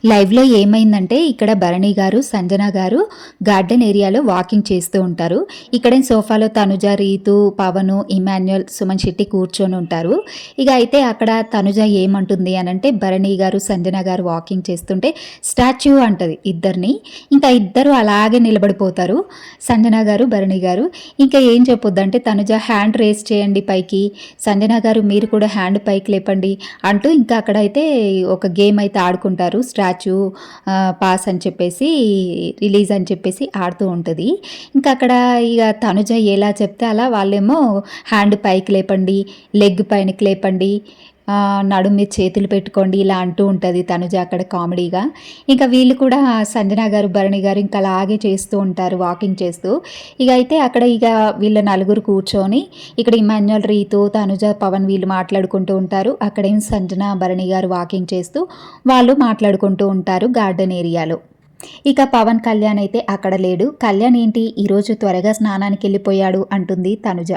లైవ్‌లో ఏమైందంటే ఇక్కడ భరణి గారు, సంజన గారు గార్డెన్ ఏరియాలో వాకింగ్ చేస్తూ ఉంటారు. ఇక్కడే సోఫాలో తనుజ, రీతు, పవను, ఇమాన్యుయల్, సుమన్ శెట్టి కూర్చొని ఉంటారు. ఇక అయితే అక్కడ తనుజ ఏమంటుంది అనంటే భరణి గారు, సంజన గారు వాకింగ్ చేస్తుంటే స్టాచ్యూ అంటది ఇద్దరిని. ఇంకా ఇద్దరు అలాగే నిలబడిపోతారు. సంజన గారు, భరణి గారు. ఇంకా ఏం చెప్పొద్దంటే తనుజ హ్యాండ్ రేజ్ చేయండి పైకి, సంజన గారు మీరు కూడా హ్యాండ్ పైకి లేపండి అంటూ ఇంకా అక్కడైతే ఒక గేమ్ అయితే ఆడుకుంటారు. స్టాచ్యూ పాస్ అని చెప్పేసి రిలీజ్ అని చెప్పేసి ఆడుతూ ఉంటుంది. ఇంకా అక్కడ ఇక తనుజ ఎలా చెప్తే అలా వాళ్ళేమో హ్యాండ్ పైకి లేపండి, లెగ్ పైనకి లేపండి, నడుము మీద చేతులు పెట్టుకోండి ఇలా అంటూ ఉంటుంది తనుజ అక్కడ కామెడీగా. ఇంకా వీళ్ళు కూడా సంజన గారు, భరణి గారు ఇంకా అలాగే చేస్తూ ఉంటారు వాకింగ్ చేస్తూ. ఇక అయితే అక్కడ ఇక వీళ్ళ నలుగురు కూర్చొని ఇక్కడ ఇమాన్యుయల్, రీతు, తనుజ, పవన్ వీళ్ళు మాట్లాడుకుంటూ ఉంటారు. అక్కడేం సంజన, భరణి గారు వాకింగ్ చేస్తూ వాళ్ళు మాట్లాడుకుంటూ ఉంటారు గార్డెన్ ఏరియాలో. ఇక పవన్ కళ్యాణ్ అయితే అక్కడ లేడు. కళ్యాణ్ ఏంటి ఈరోజు త్వరగా స్నానానికి వెళ్ళిపోయాడు అంటుంది తనుజ.